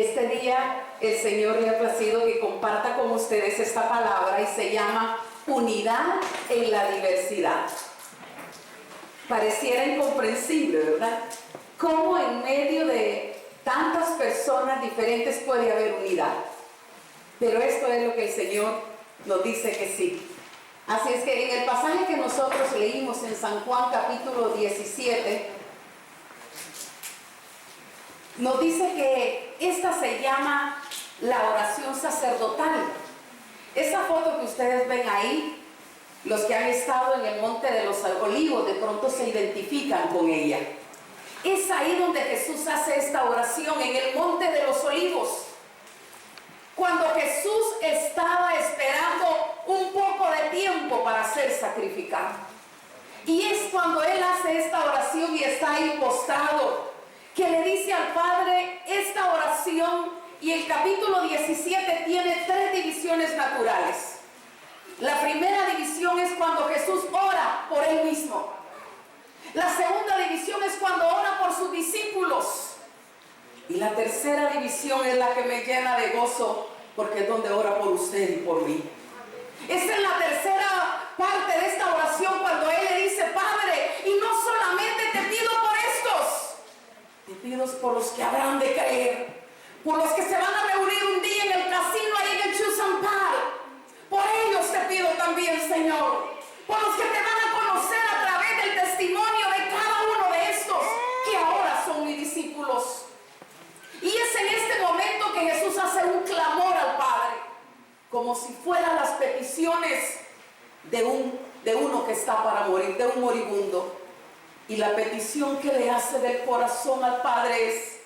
Este día el Señor le ha placido que comparta con ustedes esta palabra y se llama unidad en la diversidad. Pareciera incomprensible, ¿verdad? ¿Cómo en medio de tantas personas diferentes puede haber unidad? Pero esto es lo que el Señor nos dice que sí. Así es que en el pasaje que nosotros leímos en San Juan capítulo 17, nos dice que esta se llama la oración sacerdotal. Esa foto que ustedes ven ahí, los que han estado en el Monte de los Olivos de pronto se identifican con ella. Es ahí donde Jesús hace esta oración, en el Monte de los Olivos. Cuando Jesús estaba esperando un poco de tiempo para ser sacrificado. Y es cuando Él hace esta oración y está ahí postrado, que le dice al Padre esta oración, y el capítulo 17 tiene 3 divisiones naturales. La primera división es cuando Jesús ora por Él mismo. La segunda división es cuando ora por sus discípulos. Y la tercera división es la que me llena de gozo, porque es donde ora por usted y por mí. Esta es la tercera parte de esta oración, cuando Él le dice: Padre, y no solamente te pido por estos, te pido por los que habrán de creer, por los que se van a reunir un día en el casino ahí en el Chusan Park. Por ellos te pido también, Señor, por los que te van a conocer a través del testimonio de cada uno de estos que ahora son mis discípulos. Y es en este momento que Jesús hace un clamor al Padre, como si fueran las peticiones de uno que está para morir, de un moribundo. Y la petición que le hace del corazón al Padre es: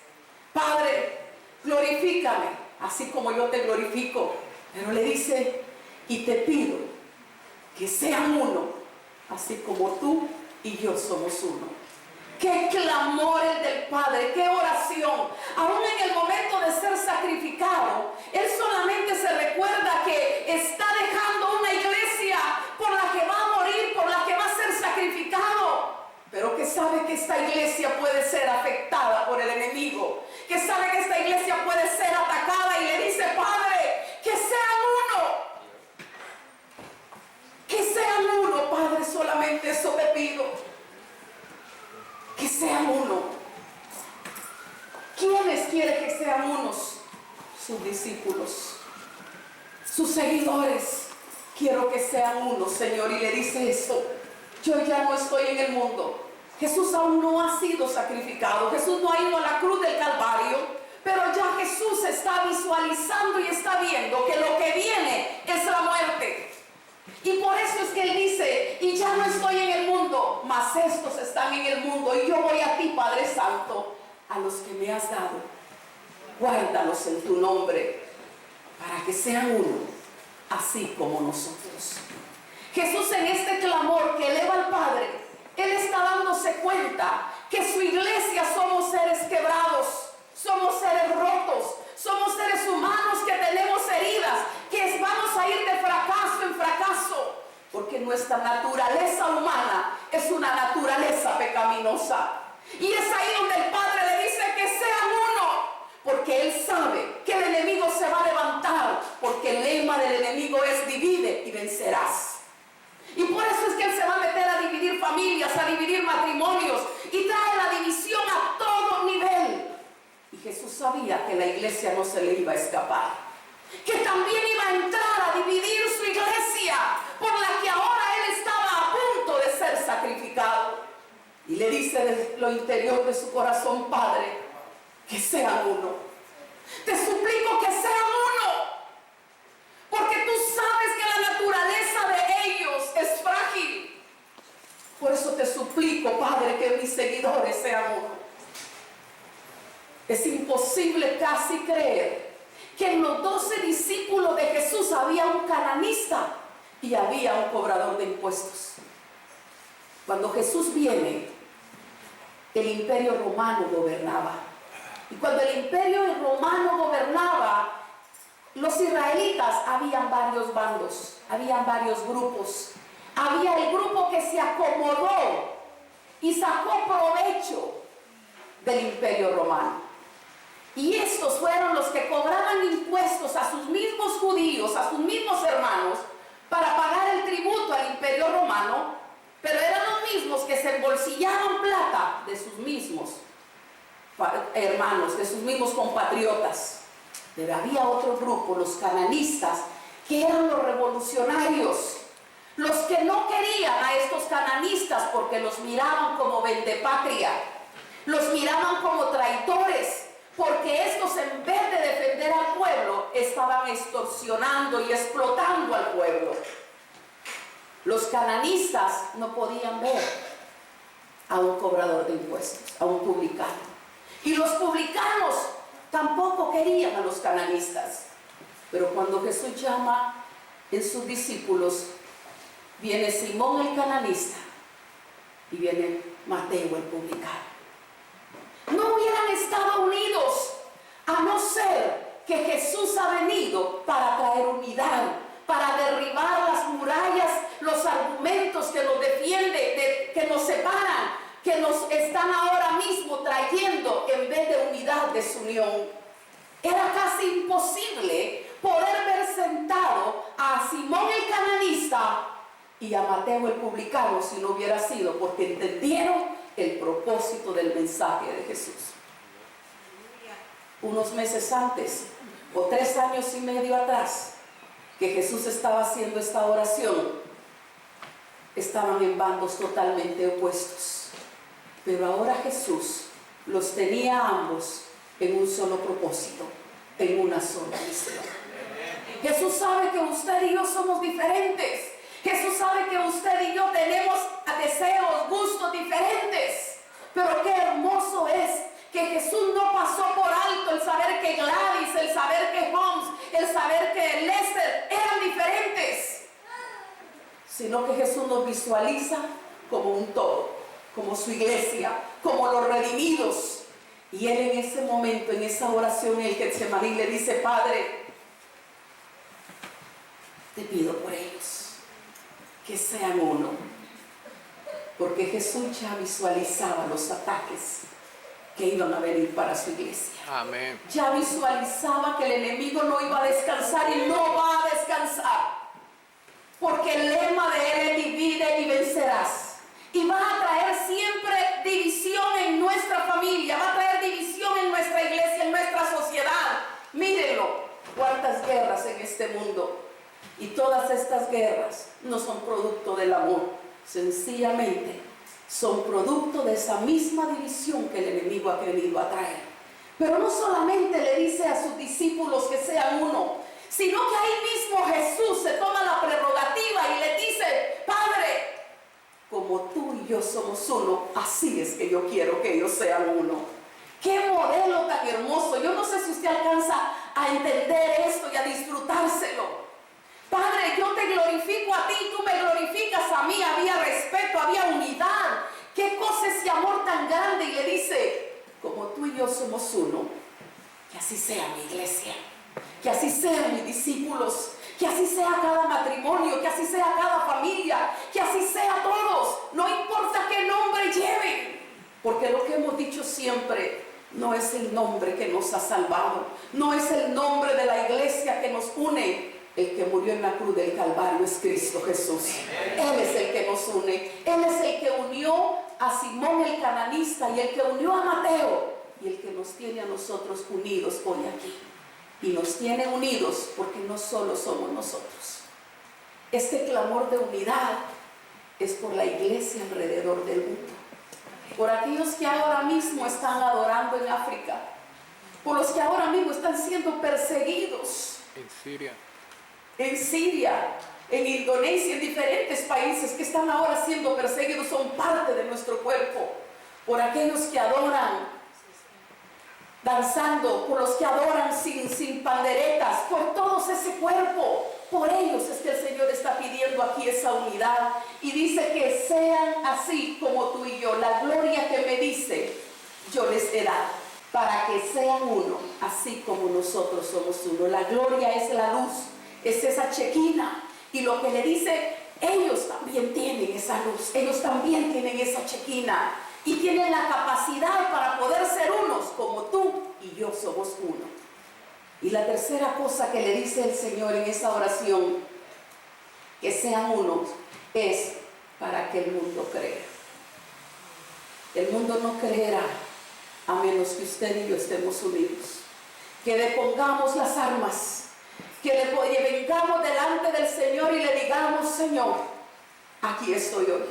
Padre, glorifícame, así como yo te glorifico. Pero le dice: y te pido que sean uno, así como tú y yo somos uno. ¡Qué clamor el del Padre! ¡Qué oración! Aún en el momento de ser sacrificado, Él solamente se recuerda que está dejando una iglesia por la que va a morir, por la que va a ser sacrificado, pero que sabe que esta iglesia puede ser afectada por el enemigo, que sabe que esta iglesia puede ser atacada, y le dice: Padre, que sean uno, que sean uno, Padre, solamente eso te pido. Que sean uno. ¿Quiénes quiere que sean unos? Sus discípulos, sus seguidores. Quiero que sean uno, Señor. Y le dice esto: yo ya no estoy en el mundo. Jesús aún no ha sido sacrificado. Jesús no ha ido a la cruz del Calvario. Pero ya Jesús está visualizando y está viendo que lo que viene es la muerte. Y por eso es que Él dice: y ya no estoy en el mundo, mas estos están en el mundo, y yo voy a ti, Padre Santo, a los que me has dado, guárdalos en tu nombre, para que sean uno, así como nosotros. Jesús, en este clamor que eleva al Padre, Él está dándose cuenta que su iglesia somos seres quebrados, somos seres rotos, somos seres humanos que tenemos heridas, que vamos a ir de fracaso en fracaso, porque nuestra naturaleza humana es una naturaleza pecaminosa. Y es ahí donde el Padre le dice que sean uno, porque Él sabe que el enemigo se va a levantar, porque el lema del enemigo es: divide y vencerás. Y por eso es que Él se va a meter a dividir familias, a dividir matrimonios, y trae la división a todo nivel. Y Jesús sabía que la iglesia no se le iba a escapar, que también iba a entrar a dividir su iglesia, por la que ahora Él estaba a punto de ser sacrificado. Y le dice de lo interior de su corazón: Padre, que sean uno. Te suplico que sean uno, porque tú sabes que la naturaleza de ellos es frágil. Por eso te suplico, Padre, que mis seguidores sean uno. Es imposible casi creer que en los 12 discípulos de Jesús había un cananista y había un cobrador de impuestos. Cuando Jesús viene, el imperio romano gobernaba. Y cuando el imperio romano gobernaba, los israelitas, habían varios bandos, habían varios grupos. Había el grupo que se acomodó y sacó provecho del imperio romano. Y estos fueron los que cobraban impuestos a sus mismos judíos, a sus mismos hermanos, para pagar el tributo al imperio romano, pero eran los mismos que se embolsillaban plata de sus mismos hermanos, de sus mismos compatriotas. Pero había otro grupo, los cananistas, que eran los revolucionarios, los que no querían a estos cananistas porque los miraban como vendepatria, los miraban como traidores, porque estos, en vez de defender al pueblo, estaban extorsionando y explotando al pueblo. Los cananistas no podían ver a un cobrador de impuestos, a un publicano. Y los publicanos tampoco querían a los cananistas. Pero cuando Jesús llama en sus discípulos, viene Simón el cananista y viene Mateo el publicano. No hubieran estado unidos, a no ser que Jesús ha venido para traer unidad, para derribar las murallas, los argumentos que nos defienden, que nos separan, que nos están ahora mismo trayendo en vez de unidad, desunión. Era casi imposible poder ver sentado a Simón el cananista y a Mateo el publicano si no hubiera sido porque entendieron el propósito del mensaje de Jesús. Unos meses antes, o 3 años y medio atrás, que Jesús estaba haciendo esta oración, estaban en bandos totalmente opuestos. Pero ahora Jesús los tenía a ambos en un solo propósito, en una sola misión. Jesús sabe que usted y yo somos diferentes. Jesús sabe que usted y yo tenemos deseos, gustos diferentes. Pero qué hermoso es que Jesús no pasó por alto el saber que Gladys, el saber que Holmes, el saber que Lester eran diferentes, sino que Jesús nos visualiza como un todo, como su iglesia, como los redimidos. Y Él en ese momento, en esa oración en el Getsemaní, le dice: Padre, te pido por ellos, que sean uno. Porque Jesús ya visualizaba los ataques que iban a venir para su iglesia. Amén. Ya visualizaba que el enemigo no iba a descansar y no va a descansar. Porque el lema de Él es: divide y vencerás. Y va a traer siempre división en nuestra familia, va a traer división en nuestra iglesia, en nuestra sociedad. Mírenlo, cuántas guerras en este mundo. Y todas estas guerras no son producto del amor, sencillamente son producto de esa misma división que el enemigo ha querido atraer. Pero no solamente le dice a sus discípulos que sean uno, sino que ahí mismo Jesús se toma la prerrogativa y le dice: Padre, como tú y yo somos uno, así es que yo quiero que ellos sean uno. ¡Qué modelo tan hermoso! Yo no sé si usted alcanza a entender esto y a disfrutárselo. Padre, yo te glorifico a ti, tú me glorificas a mí. Había respeto, había unidad. ¿Qué cosa ese amor tan grande? Y le dice: como tú y yo somos uno, que así sea mi iglesia, que así sean mis discípulos, que así sea cada matrimonio, que así sea cada familia, que así sea todos, no importa qué nombre lleven. Porque lo que hemos dicho siempre, no es el nombre que nos ha salvado, no es el nombre de la iglesia que nos une. El que murió en la cruz del Calvario es Cristo Jesús. Él es el que nos une. Él es el que unió a Simón el cananista y el que unió a Mateo y el que nos tiene a nosotros unidos hoy aquí. Y nos tiene unidos porque no solo somos nosotros. Este clamor de unidad es por la iglesia alrededor del mundo, por aquellos que ahora mismo están adorando en África, por los que ahora mismo están siendo perseguidos en Siria, en Indonesia, en diferentes países que están ahora siendo perseguidos, son parte de nuestro cuerpo, por aquellos que adoran danzando, por los que adoran sin panderetas, por todos ese cuerpo. Por ellos es que el Señor está pidiendo aquí esa unidad y dice que sean así como tú y yo. La gloria que me dice yo les he dado, para que sean uno, así como nosotros somos uno. La gloria es la luz, es esa chequina, y lo que le dice, ellos también tienen esa luz, ellos también tienen esa chequina. y tienen la capacidad para poder ser unos como tú y yo somos uno. Y la tercera cosa que le dice el Señor en esa oración, que sean unos, es para que el mundo crea. El mundo no creerá a menos que usted y yo estemos unidos. Que depongamos las armas, que le vengamos delante del Señor y le digamos: Señor, aquí estoy hoy,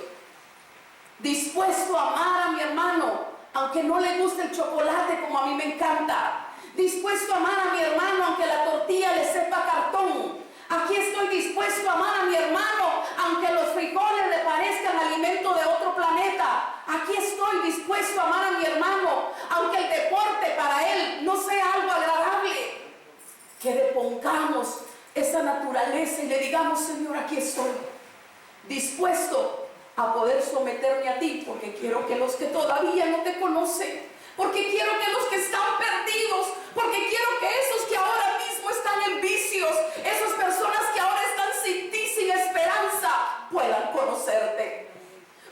dispuesto a amar a mi hermano, aunque no le guste el chocolate como a mí me encanta, dispuesto a amar a mi hermano aunque la tortilla le sepa cartón. Aquí estoy dispuesto a amar a mi hermano aunque los frijoles le parezcan alimento de otro planeta. Aquí estoy dispuesto a amar a mi hermano aunque el deporte para él no sea algo agradable. Que depongamos esa naturaleza y le digamos: Señor, aquí estoy dispuesto a poder someterme a ti, porque quiero que los que todavía no te conocen, porque quiero que los que están perdidos, porque quiero que esos que ahora mismo están en vicios, esas personas que ahora están sin ti, sin esperanza, puedan conocerte.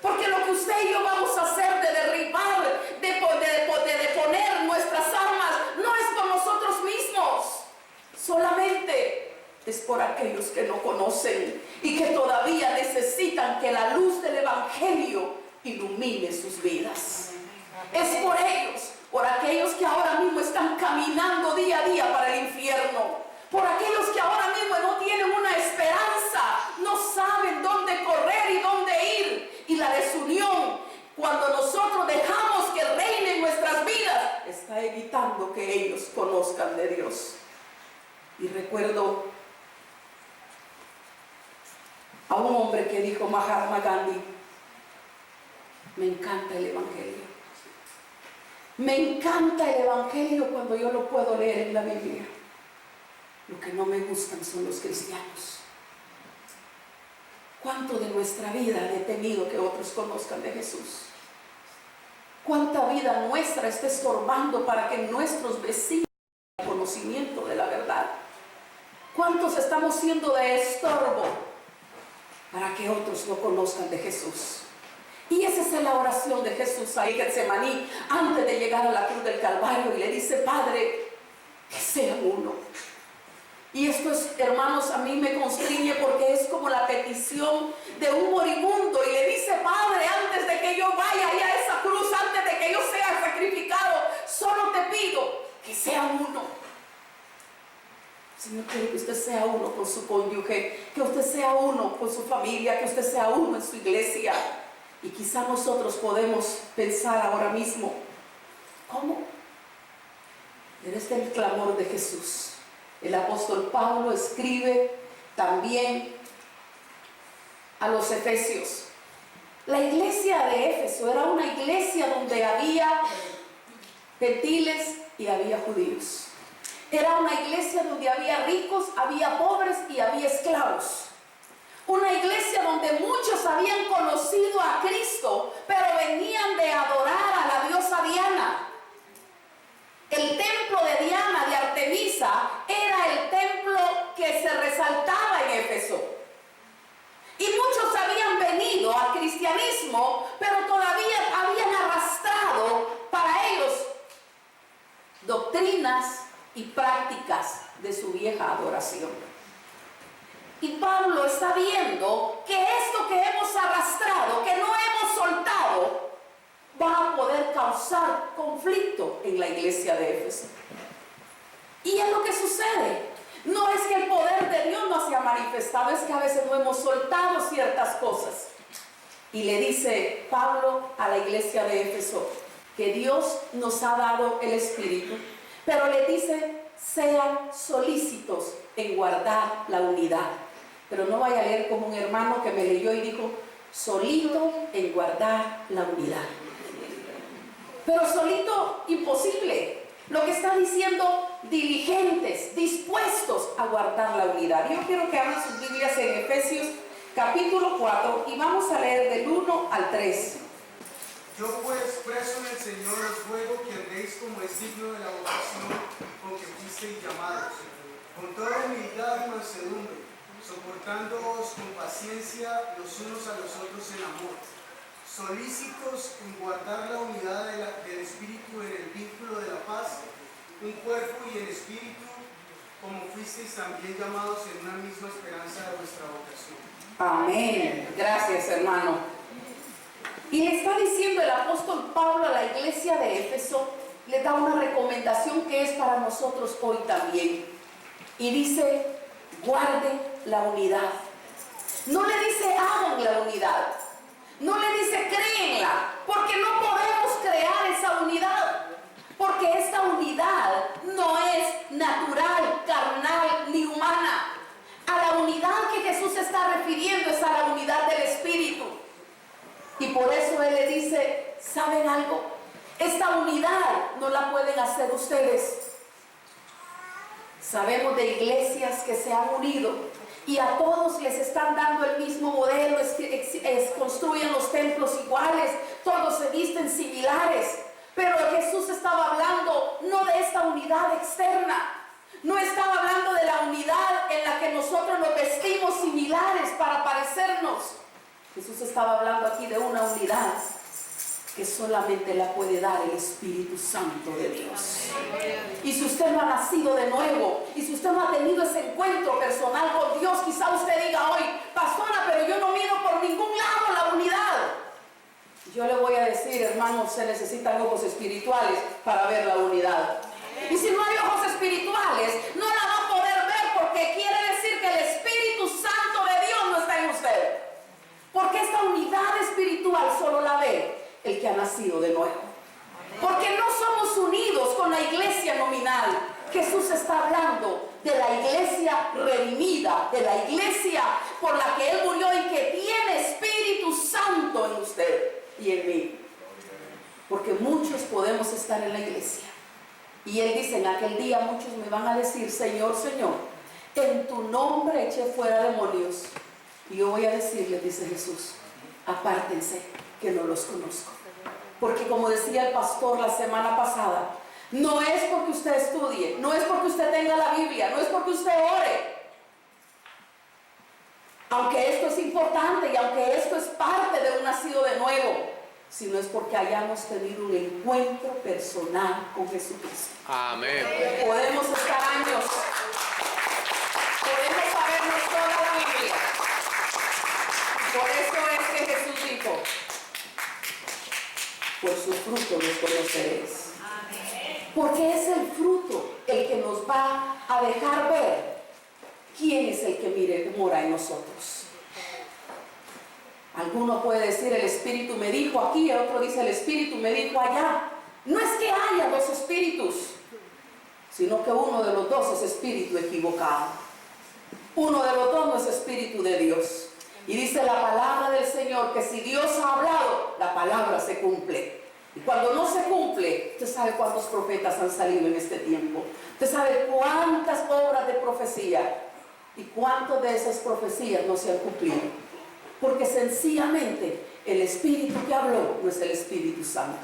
Porque lo que usted y yo vamos a hacer de derribar, de poner nuestras armas, no es por nosotros mismos, solamente es por aquellos que no conocen y que todavía necesitan que la luz del Evangelio ilumine sus vidas. Es por ellos, por aquellos que ahora mismo están caminando día a día para el infierno, por aquellos que ahora mismo no tienen una esperanza, no saben dónde correr y dónde ir. Y la desunión, cuando nosotros dejamos que reine en nuestras vidas, está evitando que ellos conozcan de Dios. Y recuerdo a un hombre que dijo, Mahatma Gandhi: me encanta el Evangelio. Me encanta el Evangelio cuando yo lo puedo leer en la Biblia. Lo que no me gustan son los cristianos. ¿Cuánto de nuestra vida ha detenido que otros conozcan de Jesús? ¿Cuánta vida nuestra está estorbando para que nuestros vecinos tengan conocimiento de la verdad? ¿Cuántos estamos siendo de estorbo para que otros no conozcan de Jesús? Y esa es la oración de Jesús ahí en Getsemaní, antes de llegar a la cruz del Calvario, y le dice: Padre, que sean uno. Y esto es, hermanos, a mí me constriñe, porque es como la petición de un moribundo, y le dice: Padre, antes de que yo vaya ahí a esa cruz, antes de que yo sea sacrificado, solo te pido que sean uno. Señor, quiero que usted sea uno con su cónyuge, que usted sea uno con su familia, que usted sea uno en su iglesia. Y quizá nosotros podemos pensar ahora mismo: ¿cómo? Pero este es el clamor de Jesús. El apóstol Pablo escribe también a los efesios. La iglesia de Éfeso era una iglesia donde había gentiles y había judíos. Era una iglesia donde había ricos, había pobres y había esclavos. Una iglesia donde muchos habían conocido a Cristo, pero venían de adorar a la diosa Diana. El templo de Diana, de Artemisa, era el templo que se resaltaba en Éfeso. Y muchos habían venido al cristianismo, pero todavía habían arrastrado para ellos doctrinas y prácticas de su vieja adoración. Y Pablo está viendo que esto que hemos arrastrado, que no hemos soltado, va a poder causar conflicto en la iglesia de Éfeso. Y es lo que sucede. No es que el poder de Dios no se ha manifestado, es que a veces no hemos soltado ciertas cosas. Y le dice Pablo a la iglesia de Éfeso que Dios nos ha dado el Espíritu, pero le dice: sean solícitos en guardar la unidad. Pero no vaya a leer como un hermano que me leyó y dijo: solito en guardar la unidad. Pero solito, imposible. Lo que está diciendo: diligentes, dispuestos a guardar la unidad. Yo quiero que abran sus Biblias en Efesios capítulo 4 y vamos a leer del 1 al 3. Yo pues, preso en el Señor, os ruego que andéis como es digno de la vocación con que fuisteis llamados, con toda humildad y mansedumbre, soportándoos con paciencia los unos a los otros en amor, solícitos en guardar la unidad del Espíritu en el vínculo de la paz, un cuerpo y en espíritu, como fuisteis también llamados en una misma esperanza de vuestra vocación. Amén. Gracias, hermano. Y le está diciendo el apóstol Pablo a la iglesia de Éfeso, le da una recomendación que es para nosotros hoy también. Y dice, guarden la unidad. No le dice hagan la unidad. No le dice créenla, porque no podemos crear esa unidad. Porque esta unidad no es natural, carnal ni humana. A la unidad que Jesús está refiriendo es a la unidad del Espíritu. Y por eso Él le dice, ¿saben algo? Esta unidad no la pueden hacer ustedes. Sabemos de iglesias que se han unido y a todos les están dando el mismo modelo, construyen los templos iguales, todos se visten similares. Pero Jesús estaba hablando no de esta unidad externa, no estaba hablando de la unidad en la que nosotros nos vestimos similares para parecernos. Jesús estaba hablando aquí de una unidad que solamente la puede dar el Espíritu Santo de Dios. Y si usted no ha nacido de nuevo, y si usted no ha tenido ese encuentro personal con Dios, quizá usted diga hoy, pastora, pero yo no miro por ningún lado la unidad. Yo le voy a decir, hermanos, se necesitan ojos espirituales para ver la unidad. Y si no hay ojos espirituales, no la va a poder ver, porque quiere decir que el Espíritu Santo de Dios no está en usted. Porque esta unidad espiritual solo la ve el que ha nacido de nuevo. Porque no somos unidos con la iglesia nominal. Jesús está hablando de la iglesia redimida, de la iglesia por la que Él murió y que tiene Espíritu Santo en usted y en mí. Porque muchos podemos estar en la iglesia. Y Él dice, en aquel día muchos me van a decir, Señor, Señor, en tu nombre eché fuera demonios. Y yo voy a decirles, dice Jesús, apártense, que no los conozco. Porque como decía el pastor la semana pasada, no es porque usted estudie, no es porque usted tenga la Biblia, no es porque usted ore. Aunque esto es importante y aunque esto es parte de un nacido de nuevo, sino es porque hayamos tenido un encuentro personal con Jesucristo. Amén. Podemos estar años, podemos sabernos toda la Biblia. Por eso es que Jesús dijo, por su fruto los conoceréis. Porque es el fruto el que nos va a dejar ver quién es el que mora en nosotros. Alguno puede decir, el Espíritu me dijo aquí, el otro dice, el Espíritu me dijo allá. No es que haya dos espíritus, sino que uno de los dos es espíritu equivocado. Uno de los dos no es espíritu de Dios. Y dice la palabra del Señor que si Dios ha hablado, la palabra se cumple. Y cuando no se cumple, usted sabe cuántos profetas han salido en este tiempo. Usted sabe cuántas obras de profecía y cuántas de esas profecías no se han cumplido. Porque sencillamente el Espíritu que habló no es el Espíritu Santo.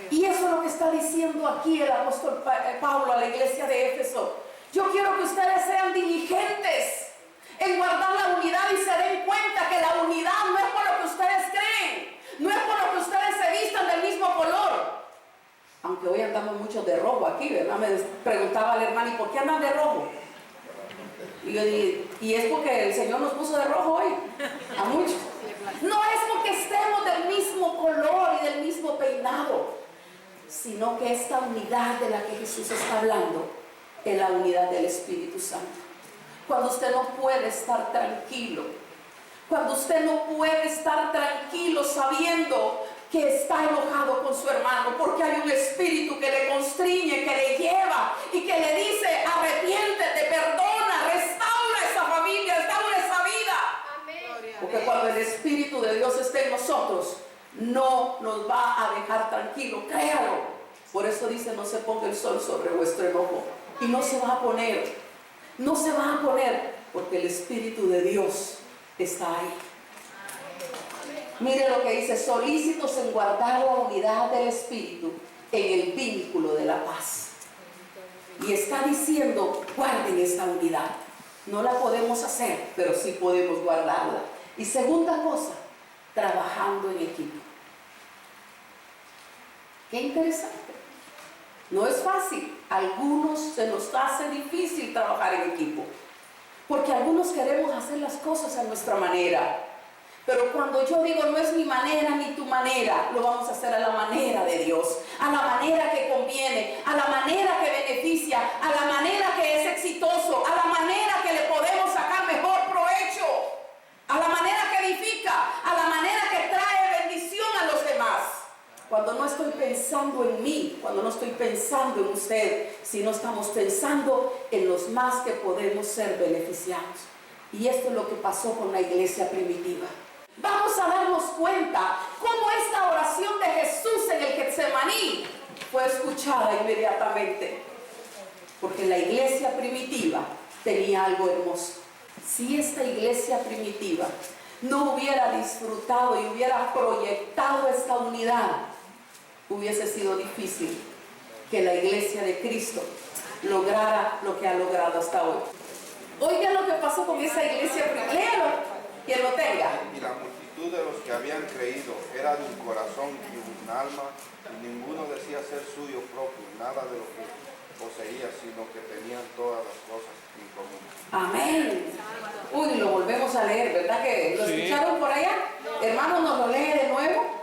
Y eso es lo que está diciendo aquí el apóstol Pablo a la iglesia de Éfeso. Yo quiero que ustedes sean diligentes en guardar la unidad y se den cuenta que la unidad no es por lo que ustedes creen, no es por lo que ustedes se vistan del mismo color. Aunque hoy andamos muchos de rojo aquí, ¿verdad? Me preguntaba el hermano, ¿y por qué andan de rojo? Y yo dije, y es porque el Señor nos puso de rojo hoy, a muchos. No es porque estemos del mismo color y del mismo peinado, sino que esta unidad de la que Jesús está hablando es la unidad del Espíritu Santo. Cuando usted no puede estar tranquilo, cuando usted no puede estar tranquilo sabiendo que está enojado con su hermano, porque hay un espíritu que le constriñe, que le lleva y que le dice, arrepiéntete, perdona, restaura esa familia, restaura esa vida. Amén. Porque cuando el Espíritu de Dios esté en nosotros, no nos va a dejar tranquilo, créalo. Por eso dice, no se ponga el sol sobre vuestro enojo. Y no se va a poner, no se va a poner, porque el Espíritu de Dios está ahí. Mire lo que dice, solícitos en guardar la unidad del Espíritu en el vínculo de la paz. Y está diciendo, guarden esta unidad. No la podemos hacer, pero sí podemos guardarla. Y segunda cosa, trabajando en equipo. Qué interesante. No es fácil. A algunos se nos hace difícil trabajar en equipo, porque algunos queremos hacer las cosas a nuestra manera. Pero cuando yo digo no es mi manera ni tu manera, lo vamos a hacer a la manera de Dios, a la manera que conviene, a la manera que beneficia, a la manera que es exitoso, a la manera que le podemos sacar mejor provecho, a la manera que edifica, a la manera que trae bendición a los demás. Cuando no estoy pensando en mí, cuando no estoy pensando en usted, sino estamos pensando en los más que podemos ser beneficiados. Y esto es lo que pasó con la iglesia primitiva. Vamos a darnos cuenta cómo esta oración de Jesús en el Getsemaní fue escuchada inmediatamente. Porque la iglesia primitiva tenía algo hermoso. Si esta iglesia primitiva no hubiera disfrutado y hubiera proyectado esta unidad, hubiese sido difícil que la iglesia de Cristo lograra lo que ha logrado hasta hoy. Oigan lo que pasó con esa iglesia primitiva. Léalo, quien lo tenga. Y la multitud de los que habían creído era de un corazón y un alma, y ninguno decía ser suyo propio, nada de lo que poseía, sino que tenían todas las cosas en común. Amén. Uy, lo volvemos a leer, ¿verdad que lo escucharon por allá? Hermanos, ¿nos lo lee de nuevo?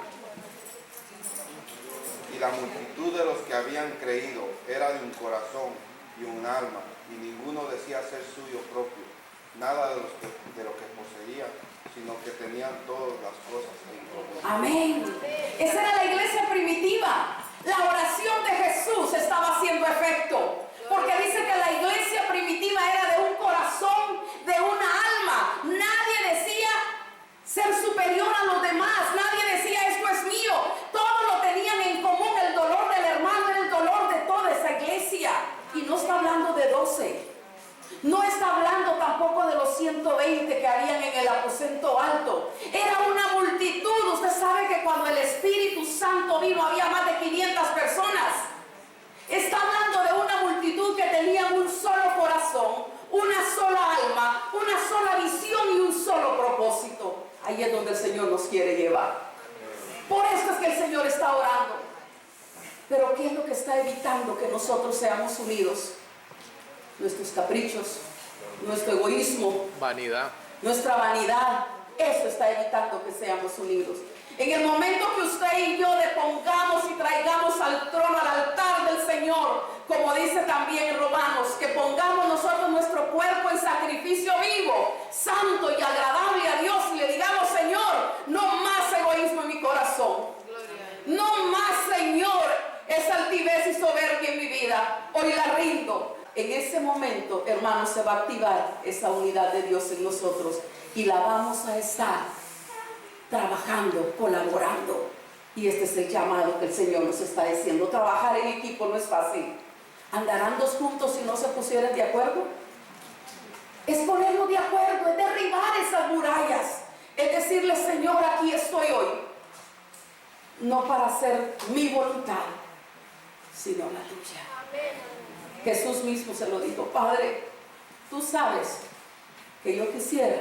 Y la multitud de los que habían creído era de un corazón y un alma, y ninguno decía ser suyo propio, nada de lo que poseía, sino que tenían todas las cosas en común. Amén. Esa era la iglesia primitiva. La oración de Jesús estaba haciendo efecto, porque dice que la iglesia primitiva era de un corazón, de una alma. Nadie decía ser superior a los demás, nadie decía esto es mío. Todos lo tenían en común. El dolor del hermano era el dolor de toda esa iglesia. Y no está hablando de 12. No está hablando tampoco de los 120 que habían en el aposento alto. Era una multitud. Usted sabe que cuando el Espíritu Santo vino había más de 500 personas. Está hablando de una multitud que tenía un solo corazón, una sola alma, una sola visión y un solo propósito. Ahí es donde el Señor nos quiere llevar. Por eso es que el Señor está orando. Pero ¿qué es lo que está evitando que nosotros seamos unidos? Nuestros caprichos, nuestro egoísmo, vanidad, nuestra vanidad. Eso está evitando que seamos unidos. En el momento que usted y yo le pongamos y traigamos al trono, al altar del Señor, como dice también en Romanos, que pongamos nosotros nuestro cuerpo en sacrificio vivo, santo y agradable a Dios, y le digamos, Señor, no más egoísmo en mi corazón, no más, Señor, esa altivez y soberbia en mi vida, hoy la rindo. En ese momento, hermanos, se va a activar esa unidad de Dios en nosotros y la vamos a estar trabajando, colaborando. Y este es el llamado que el Señor nos está diciendo. Trabajar en equipo no es fácil. ¿Andarán dos juntos si no se pusieran de acuerdo? Es ponernos de acuerdo, es derribar esas murallas, es decirle, Señor, aquí estoy hoy, no para hacer mi voluntad, sino la tuya. Jesús mismo se lo dijo, Padre, tú sabes que yo quisiera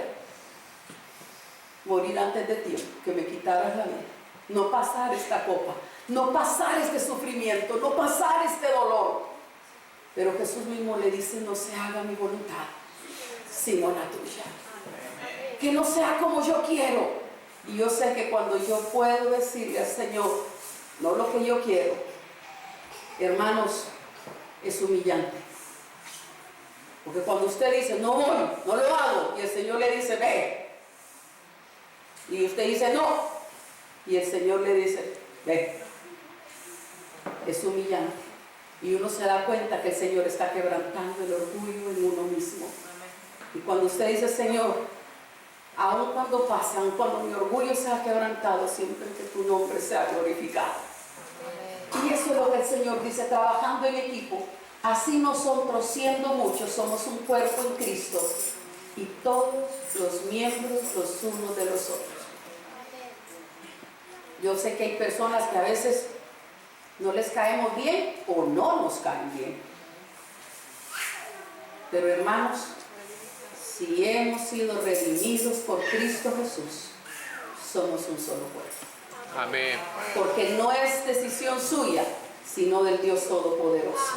morir antes de ti, que me quitaras la vida, no pasar esta copa, no pasar este sufrimiento, no pasar este dolor. Pero Jesús mismo le dice, no se haga mi voluntad, sino la tuya. Que no sea como yo quiero. Y yo sé que cuando yo puedo decirle al Señor, no lo que yo quiero, hermanos, es humillante. Porque cuando usted dice, no voy, no lo hago, y el Señor le dice, ve, y usted dice, no, y el Señor le dice, ve, es humillante. Y uno se da cuenta que el Señor está quebrantando el orgullo en uno mismo. Y cuando usted dice, Señor, aun cuando pase, aun cuando mi orgullo sea quebrantado, siempre que tu nombre sea glorificado. Y eso es lo que el Señor dice, trabajando en equipo. Así nosotros, siendo muchos, somos un cuerpo en Cristo y todos los miembros los unos de los otros. Yo sé que hay personas que a veces no les caemos bien o no nos caen bien. Pero hermanos, si hemos sido redimidos por Cristo Jesús, somos un solo cuerpo. Amén. Porque no es decisión suya, sino del Dios Todopoderoso.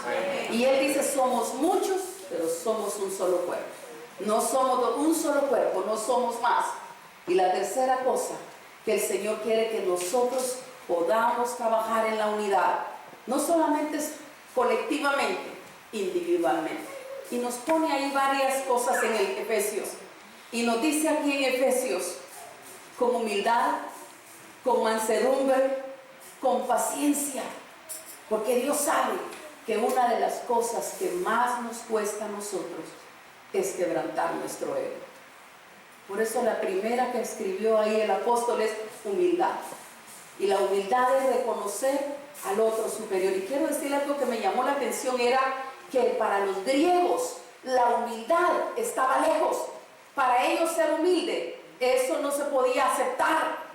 Y Él dice, somos muchos, pero somos un solo cuerpo. No somos un solo cuerpo, no somos más. Y la tercera cosa, que el Señor quiere que nosotros podamos trabajar en la unidad. No solamente colectivamente, individualmente. Y nos pone ahí varias cosas en el Efesios. Y nos dice aquí en Efesios, con humildad, con mansedumbre, con paciencia. Porque Dios sabe que una de las cosas que más nos cuesta a nosotros es quebrantar nuestro ego. Por eso la primera que escribió ahí el apóstol es humildad. Y la humildad es reconocer al otro superior. Y quiero decirle algo que me llamó la atención, era que para los griegos la humildad estaba lejos. Para ellos ser humilde, eso no se podía aceptar.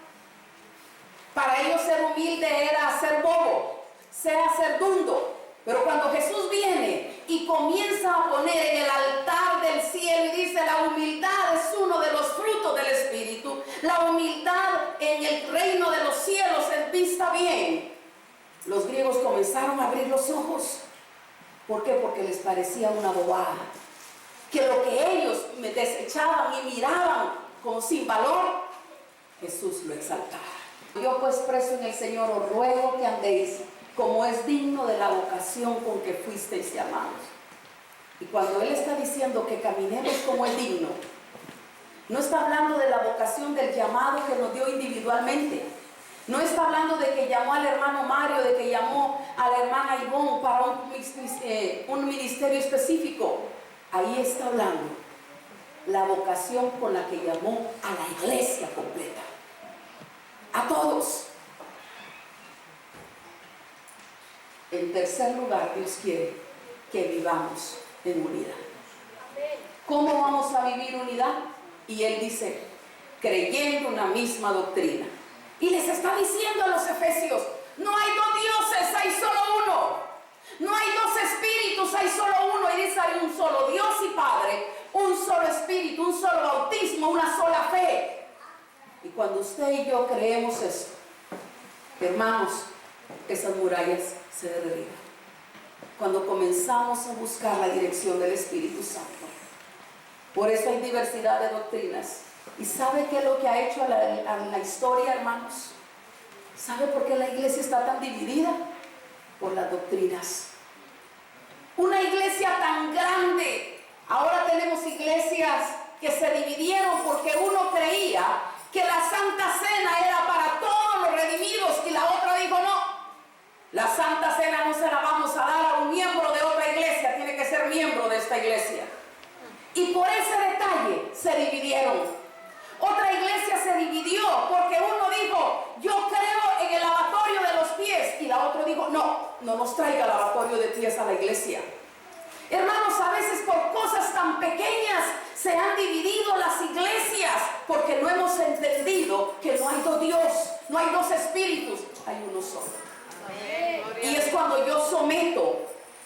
Para ellos ser humilde era ser bobo, ser dundo. Pero cuando Jesús viene y comienza a poner en el altar del cielo y dice, la humildad es uno de los frutos del Espíritu, la humildad en el reino de los cielos es vista bien, los griegos comenzaron a abrir los ojos. ¿Por qué? Porque les parecía una bobada, que lo que ellos me desechaban y miraban como sin valor, Jesús lo exaltaba. Yo pues preso en el Señor os ruego que andéis como es digno de la vocación con que fuisteis llamados. Y cuando Él está diciendo que caminemos como es digno, no está hablando de la vocación del llamado que nos dio individualmente. No está hablando de que llamó al hermano Mario, de que llamó a la hermana Ivonne para un ministerio específico. Ahí está hablando la vocación con la que llamó a la iglesia completa. A todos. En tercer lugar, Dios quiere que vivamos en unidad. ¿Cómo vamos a vivir unidad? Y Él dice, creyendo una misma doctrina. Y les está diciendo a los efesios, no hay dos dioses, hay solo uno. No hay dos espíritus, hay solo uno. Y dice, hay un solo Dios y Padre, un solo espíritu, un solo bautismo, una sola fe. Y cuando usted y yo creemos eso, hermanos, esas murallas se derriban. Cuando comenzamos a buscar la dirección del Espíritu Santo. Por eso hay diversidad de doctrinas. ¿Y sabe qué es lo que ha hecho a la historia, hermanos? ¿Sabe por qué la iglesia está tan dividida? Por las doctrinas. Una iglesia tan grande. Ahora tenemos iglesias que se dividieron porque uno creía que la Santa Cena era para todos los redimidos y la otra dijo no. La Santa Cena no se la vamos a dar a un miembro de otra iglesia, tiene que ser miembro de esta iglesia. Y por ese detalle se dividieron. Otra iglesia se dividió porque uno dijo, yo creo en el lavatorio de los pies, y la otra dijo, no nos traiga lavatorio de pies a la iglesia. Hermanos, a veces por cosas tan pequeñas se han dividido las iglesias porque no hemos entendido que no hay dos Dios, no hay dos espíritus, hay uno solo. Y es cuando yo someto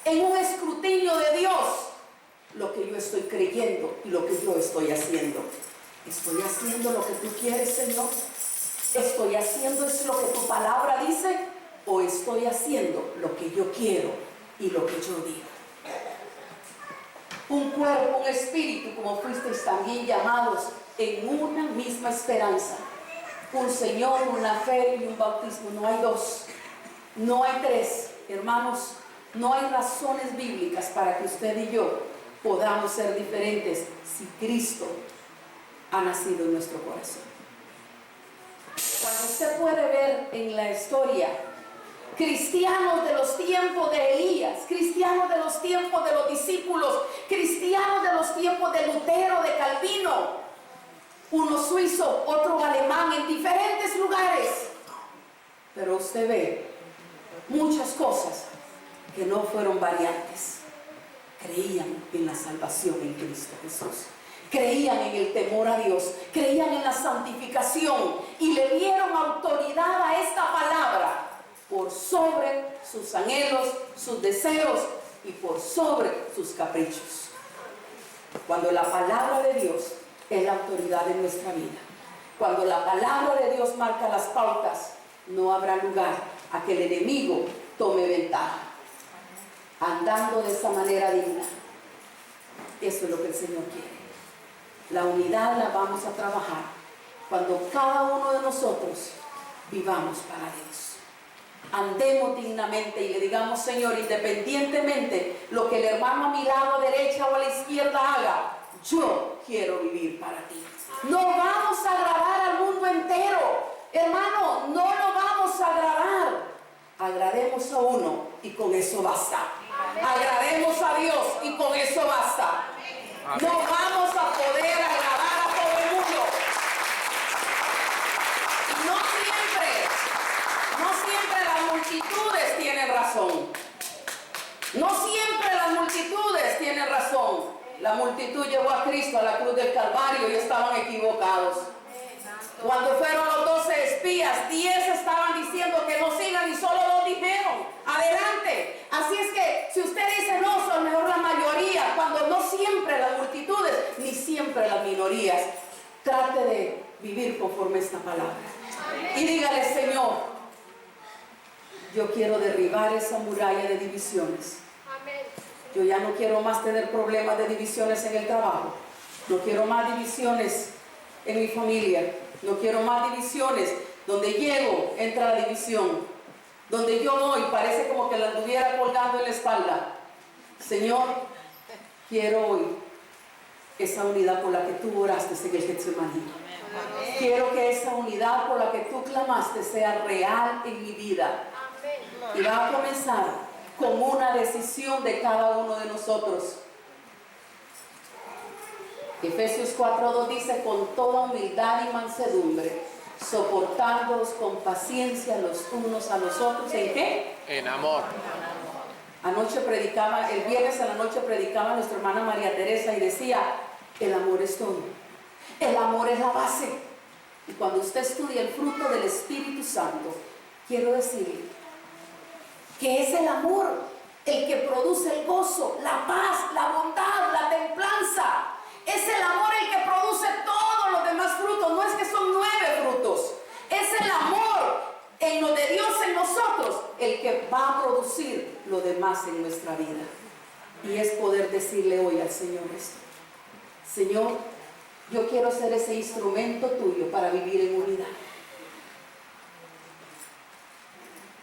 en un escrutinio de Dios lo que yo estoy creyendo y lo que yo estoy haciendo. ¿Estoy haciendo lo que tú quieres, Señor? ¿Estoy haciendo es lo que tu palabra dice? ¿O estoy haciendo lo que yo quiero y lo que yo digo? Un cuerpo, un espíritu, como fuisteis también llamados en una misma esperanza. Un Señor, una fe y un bautismo. No hay dos. No hay tres, hermanos, no hay razones bíblicas para que usted y yo podamos ser diferentes si Cristo ha nacido en nuestro corazón. Cuando usted puede ver en la historia cristianos de los tiempos de Elías, cristianos de los tiempos de los discípulos, cristianos de los tiempos de Lutero, de Calvino, uno suizo, otro alemán, en diferentes lugares, pero usted ve muchas cosas que no fueron variantes. Creían en la salvación en Cristo Jesús, creían en el temor a Dios, creían en la santificación y le dieron autoridad a esta palabra por sobre sus anhelos, sus deseos y por sobre sus caprichos. Cuando la palabra de Dios es la autoridad en nuestra vida, cuando la palabra de Dios marca las pautas, no habrá lugar a que el enemigo tome ventaja. Andando de esa manera digna. Eso es lo que el Señor quiere. La unidad la vamos a trabajar cuando cada uno de nosotros vivamos para Dios. Andemos dignamente y le digamos: Señor, independientemente lo que el hermano a mi lado derecha o a la izquierda haga, yo quiero vivir para ti. No vamos a agradar al mundo entero, hermano, no lo vamos a agradar. Agrademos a uno y con eso basta. Agrademos a Dios y con eso basta. No vamos a poder agradar a todo el mundo. No siempre las multitudes tienen razón. No siempre las multitudes tienen razón. La multitud llevó a Cristo a la cruz del Calvario y estaban equivocados. Cuando fueron los 12 espías, 10 estaban diciendo que no sigan y solo 2 dijeron: adelante. Así es que si usted dice no, son mejor la mayoría, cuando no siempre las multitudes ni siempre las minorías. Trate de vivir conforme a esta palabra. Y dígale: Señor, yo quiero derribar esa muralla de divisiones. Yo ya no quiero más tener problemas de divisiones en el trabajo. No quiero más divisiones en mi familia. No quiero más divisiones. Donde llego, entra la división. Donde yo voy, parece como que la anduviera colgando en la espalda. Señor, quiero hoy esa unidad por la que tú oraste en el Getsemaní. Quiero que esa unidad por la que tú clamaste sea real en mi vida. Y va a comenzar con una decisión de cada uno de nosotros. Efesios 4:2 dice: con toda humildad y mansedumbre, soportándoos con paciencia los unos a los otros. ¿En qué? En amor. Anoche predicaba, el viernes a la noche predicaba nuestra hermana María Teresa y decía: el amor es todo. El amor es la base. Y cuando usted estudia el fruto del Espíritu Santo, quiero decirle que es el amor el que produce el gozo, la paz, la bondad, la templanza. Es el amor el que produce todos los demás frutos. No es que son 9 frutos. Es el amor en lo de Dios en nosotros el que va a producir lo demás en nuestra vida. Y es poder decirle hoy al Señor esto: Señor, yo quiero ser ese instrumento tuyo para vivir en unidad.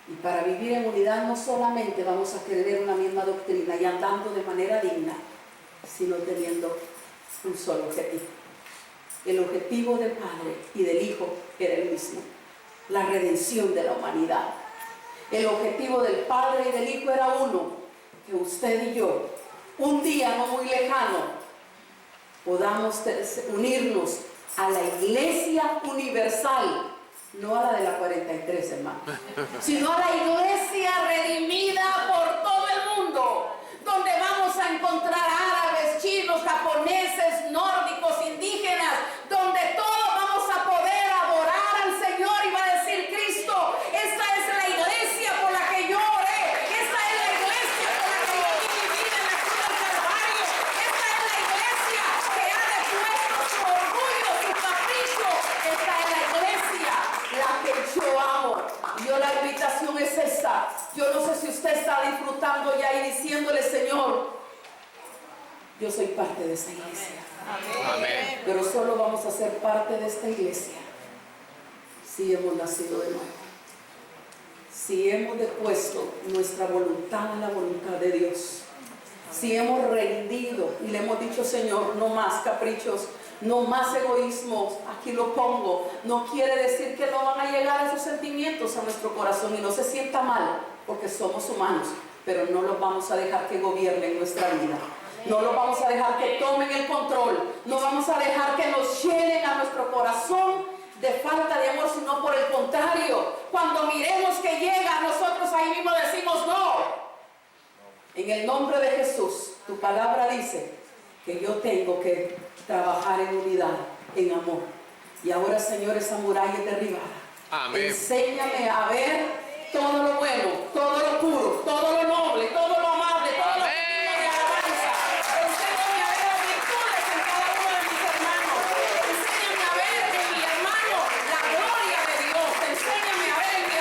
Y para vivir en unidad no solamente vamos a creer una misma doctrina y andando de manera digna, sino teniendo un solo objetivo. El objetivo del Padre y del Hijo era el mismo: la redención de la humanidad. El objetivo del Padre y del Hijo era uno: que usted y yo, un día no muy lejano, podamos unirnos a la Iglesia Universal. No a la de la 43, hermano, sino a la iglesia redimida por todo el mundo, donde vamos a encontrar árabes, chinos, japoneses, nórdicos, indígenas, donde todos vamos a poder adorar al Señor y va a decir Cristo: esta es la iglesia por la que yo oré, esta es la iglesia por la que yo di mi vida en la cruz del Calvario, esta es la iglesia que ha depuesto su orgullo, su capricho, esta es la iglesia la que yo amo. Yo, la invitación es esta. Yo no sé si usted está disfrutando ya y diciéndole: Señor, yo soy parte de esta iglesia. Amén. Pero solo vamos a ser parte de esta iglesia si hemos nacido de nuevo, si hemos depuesto nuestra voluntad en la voluntad de Dios, si hemos rendido y le hemos dicho: Señor, no más caprichos, no más egoísmos, aquí lo pongo. No quiere decir que no van a llegar esos sentimientos a nuestro corazón y no se sienta mal, porque somos humanos, pero no los vamos a dejar que gobiernen nuestra vida. No los vamos a dejar que tomen el control. No vamos a dejar que nos llenen a nuestro corazón de falta de amor, sino por el contrario, cuando miremos que llega, nosotros ahí mismo decimos: no. En el nombre de Jesús, tu palabra dice que yo tengo que trabajar en unidad, en amor. Y ahora, Señor, esa muralla es derribada. Amén. Enséñame a ver todo lo bueno, todo lo puro, todo lo noble, todo lo amable, todo lo digno de alabanza. Enséñame a ver las virtudes en cada uno de mis hermanos. Enséñame a ver en mi hermano la gloria de Dios. Enséñame a ver en mi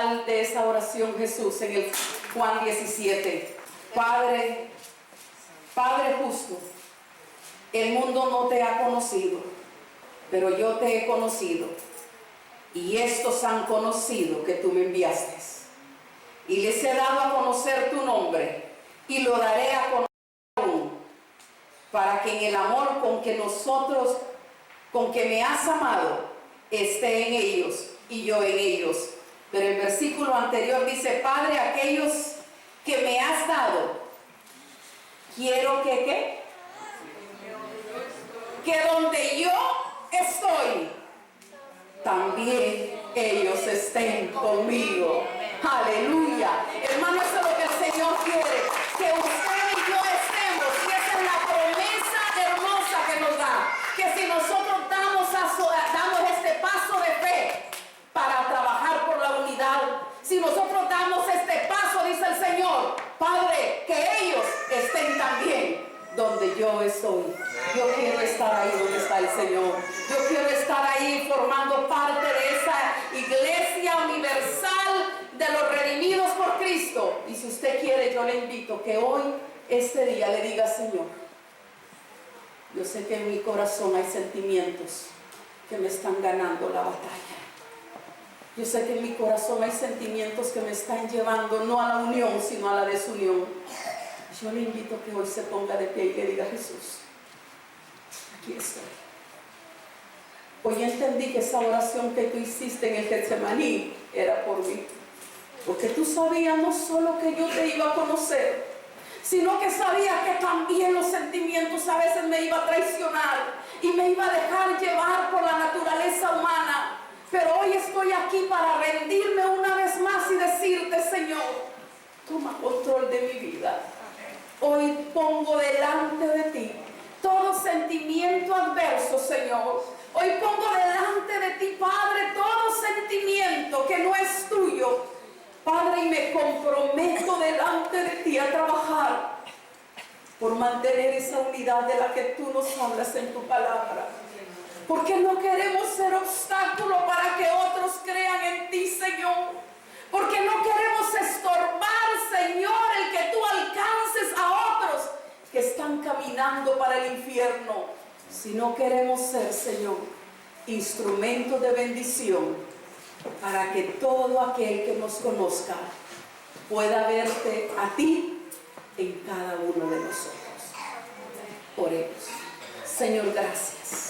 final de esa oración Jesús en el Juan 17. Padre justo, el mundo no te ha conocido, pero yo te he conocido, y estos han conocido que tú me enviaste, y les he dado a conocer tu nombre, y lo daré a conocer aún, para que en el amor con que me has amado, esté en ellos y yo en ellos. Pero el versículo anterior dice: Padre, aquellos que me has dado, quiero que donde yo estoy, también ellos estén conmigo. Aleluya. Hermano, eso es lo que el Señor quiere, que usted y yo estemos, y esa es la promesa hermosa que nos da, que si nosotros damos este paso de fe para trabajar por la unidad, si nosotros damos este paso, dice el Señor, Padre, que ellos estén también donde yo estoy. Yo quiero estar ahí donde está el Señor. Yo quiero estar ahí formando parte de esa iglesia universal de los redimidos por Cristo. Y si usted quiere, yo le invito que hoy, este día, le diga: Señor, yo sé que en mi corazón hay sentimientos que me están ganando la batalla. Yo sé que en mi corazón hay sentimientos que me están llevando no a la unión, sino a la desunión. Yo le invito a que hoy se ponga de pie y le diga: Jesús, aquí estoy. Hoy entendí que esa oración que tú hiciste en el Getsemaní era por mí. Porque tú sabías no solo que yo te iba a conocer, sino que sabías que también los sentimientos a veces me iban a traicionar y me iba a dejar llevar por la naturaleza humana. Pero hoy estoy aquí para rendirme una vez más y decirte: Señor, toma control de mi vida. Hoy pongo delante de ti todo sentimiento adverso, Señor. Hoy pongo delante de ti, Padre, todo sentimiento que no es tuyo, Padre, y me comprometo delante de ti a trabajar por mantener esa unidad de la que tú nos hablas en tu palabra. Porque no queremos ser obstáculo para que otros crean en ti, Señor. Porque no queremos estorbar, Señor, el que tú alcances a otros que están caminando para el infierno. Sino queremos ser, Señor, instrumentos de bendición para que todo aquel que nos conozca pueda verte a ti en cada uno de nosotros. Oremos. Señor, gracias.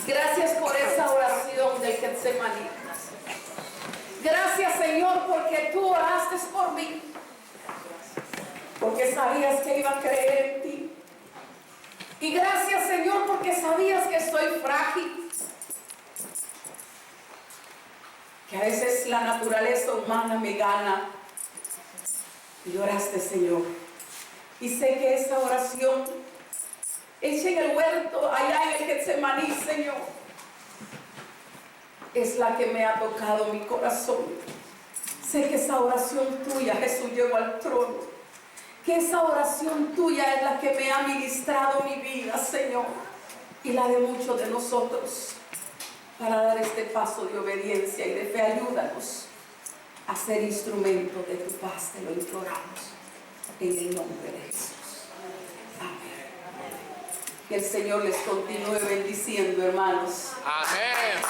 Gracias por esa oración del Getsemaní. Gracias, Señor, porque tú oraste por mí. Porque sabías que iba a creer en ti. Y gracias, Señor, porque sabías que soy frágil. Que a veces la naturaleza humana me gana. Y oraste, Señor. Y sé que esa oración hecha en el huerto, allá en el Getsemaní, Señor, es la que me ha tocado mi corazón. Sé que esa oración tuya, Jesús, llegó al trono. Que esa oración tuya es la que me ha ministrado mi vida, Señor, y la de muchos de nosotros, para dar este paso de obediencia y de fe. Ayúdanos a ser instrumentos de tu paz, te lo imploramos, en el nombre de Jesús. Amén. Que el Señor les continúe bendiciendo, hermanos. Amén.